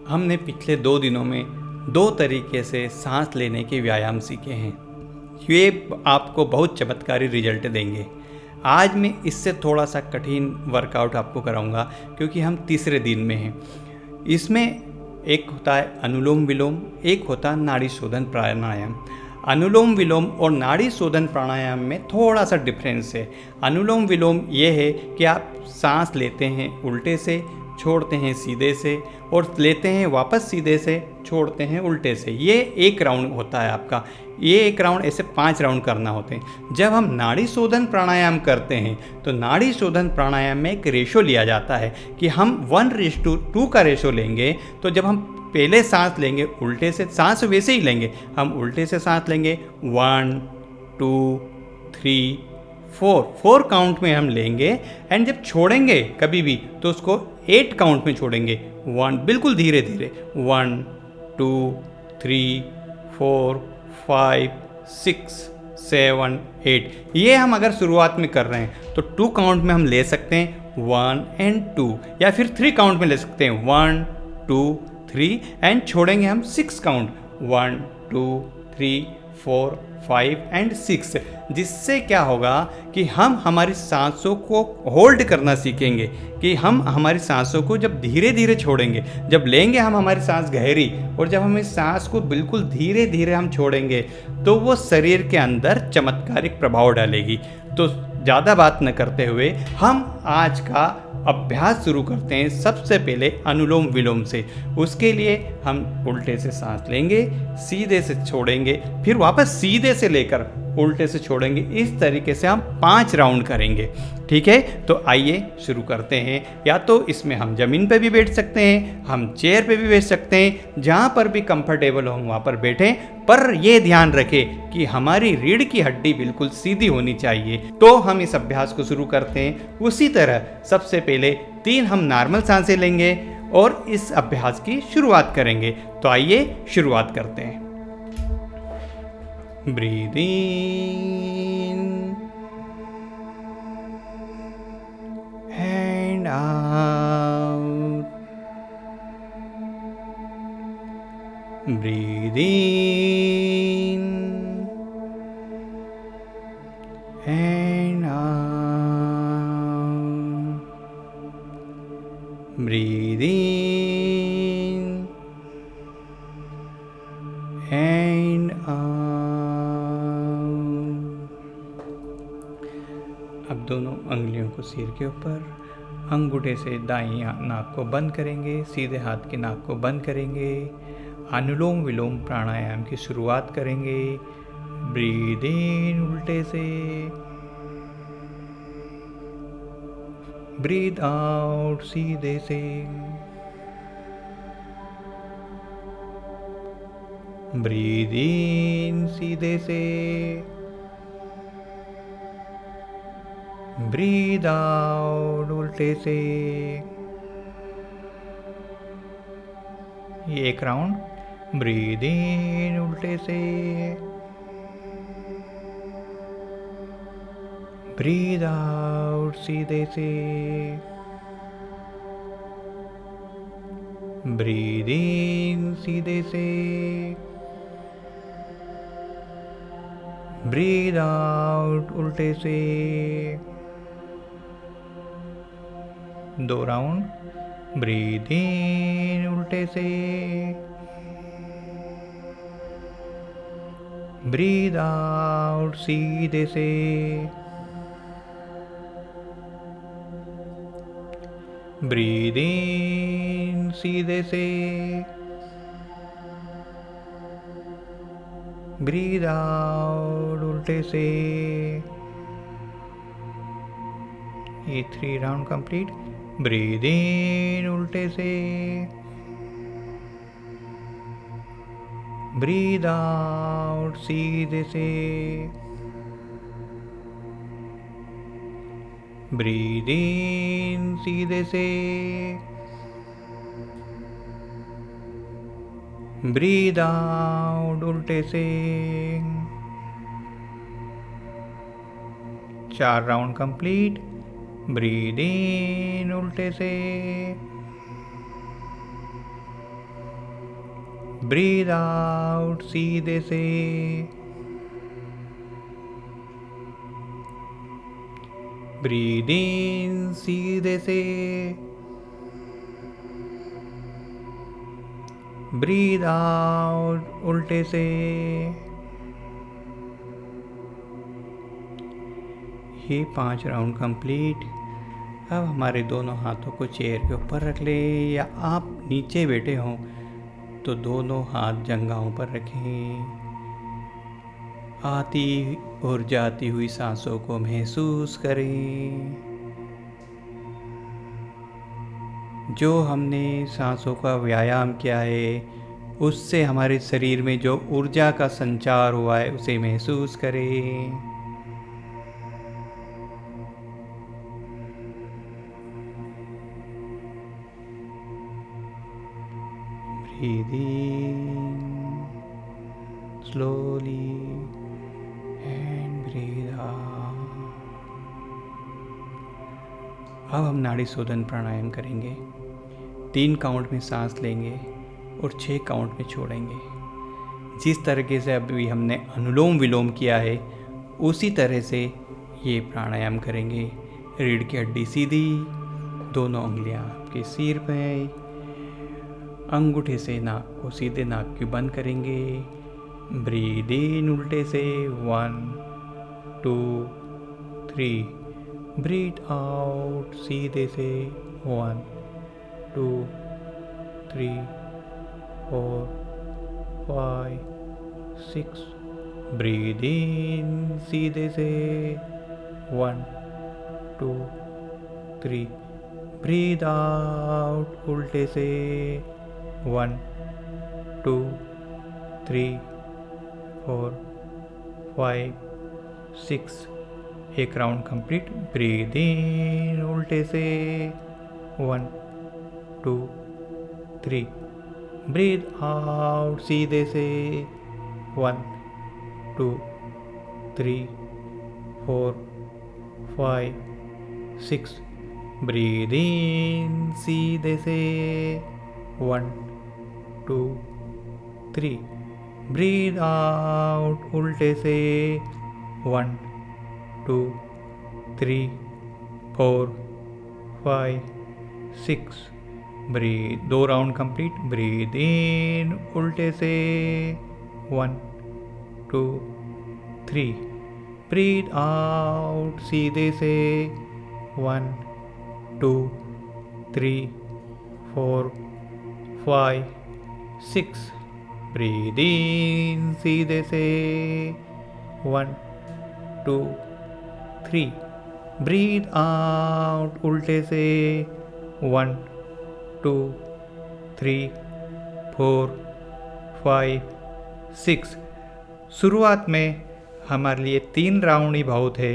हमने पिछले 2 दिनों में 2 तरीके से सांस लेने के व्यायाम सीखे हैं। ये आपको बहुत चमत्कारी रिजल्ट देंगे। आज मैं इससे थोड़ा सा कठिन वर्कआउट आपको कराऊंगा क्योंकि हम तीसरे दिन में हैं। इसमें एक होता है अनुलोम विलोम, एक होता है नाड़ी शोधन प्राणायाम। अनुलोम विलोम और नाड़ी शोधन प्राणायाम में थोड़ा सा डिफरेंस है। अनुलोम विलोम ये है कि आप सांस लेते हैं उल्टे से, छोड़ते हैं सीधे से, और लेते हैं वापस सीधे से, छोड़ते हैं उल्टे से। ये एक राउंड होता है आपका। ये एक राउंड ऐसे 5 राउंड करना होते हैं। जब हम नाड़ी शोधन प्राणायाम करते हैं तो नाड़ी शोधन प्राणायाम में एक रेशो लिया जाता है कि हम 1:2 का रेशो लेंगे। तो जब हम पहले सांस लेंगे उल्टे से, सांस वैसे ही लेंगे, हम उल्टे से सांस लेंगे 1 2 3 4 काउंट में हम लेंगे। एंड जब छोड़ेंगे कभी भी तो उसको 8 काउंट में छोड़ेंगे। 1 बिल्कुल धीरे धीरे, 1 2 3 4 5 6 7 8। ये हम अगर शुरुआत में कर रहे हैं तो 2 काउंट में हम ले सकते हैं 1 and 2, या फिर 3 काउंट में ले सकते हैं 1 2 3, एंड छोड़ेंगे हम 6 काउंट 1 2 3 4 5 and 6। जिससे क्या होगा कि हम हमारी सांसों को होल्ड करना सीखेंगे, कि हम हमारी सांसों को जब धीरे धीरे छोड़ेंगे, जब लेंगे हम हमारी सांस गहरी, और जब हम इस सांस को बिल्कुल धीरे धीरे हम छोड़ेंगे तो वो शरीर के अंदर चमत्कारिक प्रभाव डालेगी। तो ज़्यादा बात न करते हुए हम आज का अभ्यास शुरू करते हैं। सबसे पहले अनुलोम विलोम से। उसके लिए हम उल्टे से सांस लेंगे, सीधे से छोड़ेंगे, फिर वापस सीधे से लेकर उल्टे से छोड़ेंगे। इस तरीके से हम 5 राउंड करेंगे। ठीक है, तो आइए शुरू करते हैं। या तो इसमें हम ज़मीन पे भी बैठ सकते हैं, हम चेयर पे भी बैठ सकते हैं, जहाँ पर भी कंफर्टेबल हो हम वहाँ पर बैठें। पर ये ध्यान रखें कि हमारी रीढ़ की हड्डी बिल्कुल सीधी होनी चाहिए। तो हम इस अभ्यास को शुरू करते हैं। उसी तरह सबसे पहले 3 हम नॉर्मल सांसें लेंगे और इस अभ्यास की शुरुआत करेंगे। तो आइए शुरुआत करते हैं। Breathe in and out, breathe in and out, breathe in and out. अब दोनों अंगुलियों को सिर के ऊपर, अंगूठे से दाईं नाक को बंद करेंगे, सीधे हाथ की नाक को बंद करेंगे। अनुलोम विलोम प्राणायाम की शुरुआत करेंगे। ब्रीद इन उल्टे से, ब्रीद आउट सीधे से, ब्रीद इन सीधे से, ब्रीद आउट उल्टे से। ये एक राउंड। ब्रीद इन उल्टे से, ब्रीद आउट सीधे से, ब्रीद इन सीधे से, ब्रीद आउट उल्टे से। 2 राउंड। ब्रीद इन उल्टे से, ब्रीद आउट सीधे से, ब्रीद इन सीधे से, ब्रीद आउट उल्टे से। ये 3 राउंड कंप्लीट। ब्रीद इन उल्टे से, ब्रीद आउट सीधे से, ब्रीद इन सीधे से, ब्रीद आउट उल्टे से। 4 राउंड कंप्लीट। ब्रीद इन उल्टे से, ब्रीद आउट सीधे से। ब्रीद इन सीधे से। ब्रीद आउट उल्टे से। ये 5 राउंड कंप्लीट। अब हमारे दोनों हाथों को चेयर के ऊपर रख ले, या आप नीचे बैठे हों तो दोनों हाथ जंघाओं पर रखें। आती और जाती हुई सांसों को महसूस करें। जो हमने सांसों का व्यायाम किया है उससे हमारे शरीर में जो ऊर्जा का संचार हुआ है उसे महसूस करें। Breathe in slowly and breathe out. अब हम नाड़ी शोधन प्राणायाम करेंगे। 3 काउंट में सांस लेंगे और 6 काउंट में छोड़ेंगे। जिस तरीके से अभी हमने अनुलोम विलोम किया है उसी तरह से ये प्राणायाम करेंगे। रीढ़ की हड्डी सीधी, दोनों उंगलियां आपके सिर पे, अंगूठे से नाक को सीधे नाक की बंद करेंगे। ब्रीद इन उल्टे से 1 2 3। ब्रीद आउट सीधे से 1 2 3 4 5 6। ब्रीद इन सीधे से 1 2 3। ब्रीद आउट उल्टे से 1 2 3 4 5 6। एक राउंड कंप्लीट। ब्रीद इन उल्टे से 1 2 3। ब्रीद आउट सीधे से 1 2 3 4 5 6। ब्रीद इन सीधे से 1 2 3। ब्रीद आउट उल्टे से 1 2 3 4 5 6। Breathe 2 round complete. Breathe in उल्टे से 1 2 3। ब्रीद आउट सीधे से 1 2 3 4 5 6। ब्रीद इन सीधे से 1 2 3। ब्रीद आउट उल्टे से 1 2 3 4 5 6। शुरुआत में हमारे लिए 3 राउंड ही बहुत है।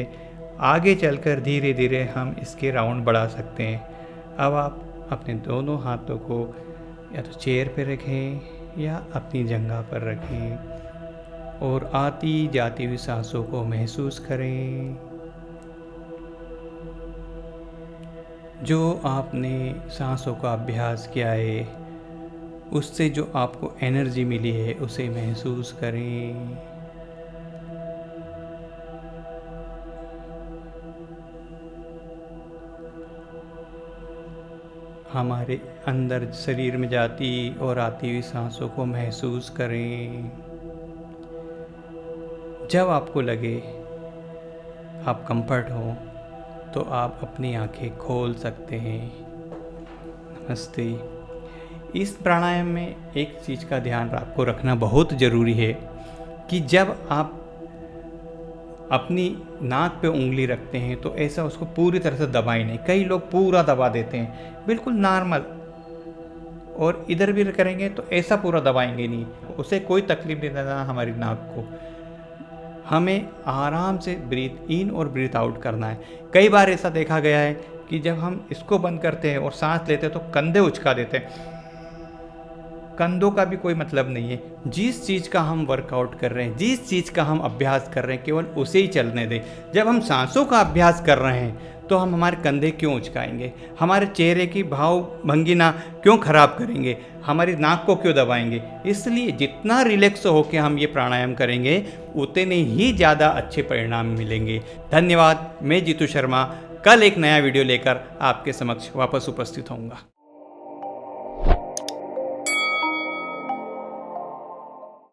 आगे चलकर धीरे धीरे हम इसके राउंड बढ़ा सकते हैं। अब आप अपने दोनोदोनों हाथों को या तो चेयर पर रखें या अपनी जंघा पर रखें और आती जाती हुई सांसों को महसूस करें। जो आपने सांसों का अभ्यास किया है उससे जो आपको एनर्जी मिली है उसे महसूस करें। हमारे अंदर शरीर में जाती और आती हुई सांसों को महसूस करें। जब आपको लगे आप कंफर्ट हो तो आप अपनी आंखें खोल सकते हैं। नमस्ते। इस प्राणायाम में एक चीज़ का ध्यान आपको रखना बहुत ज़रूरी है कि जब आप अपनी नाक पे उंगली रखते हैं तो ऐसा उसको पूरी तरह से दबाएं नहीं। कई लोग पूरा दबा देते हैं, बिल्कुल नॉर्मल, और इधर भी करेंगे तो ऐसा पूरा दबाएंगे नहीं, उसे कोई तकलीफ नहीं देना हमारी नाक को। हमें आराम से ब्रीथ इन और ब्रीथ आउट करना है। कई बार ऐसा देखा गया है कि जब हम इसको बंद करते हैं और सांस लेते हैं तो कंधे उचका देते हैं। कंधों का भी कोई मतलब नहीं है। जिस चीज़ का हम वर्कआउट कर रहे हैं, जिस चीज़ का हम अभ्यास कर रहे हैं, केवल उसे ही चलने दें। जब हम सांसों का अभ्यास कर रहे हैं तो हम हमारे कंधे क्यों उचकाएंगे, हमारे चेहरे की भाव भंगिना क्यों खराब करेंगे, हमारी नाक को क्यों दबाएंगे। इसलिए जितना रिलैक्स होकर हम ये प्राणायाम करेंगे उतने ही ज़्यादा अच्छे परिणाम मिलेंगे। धन्यवाद। मैं जीतू शर्मा कल एक नया वीडियो लेकर आपके समक्ष वापस उपस्थित होऊंगा।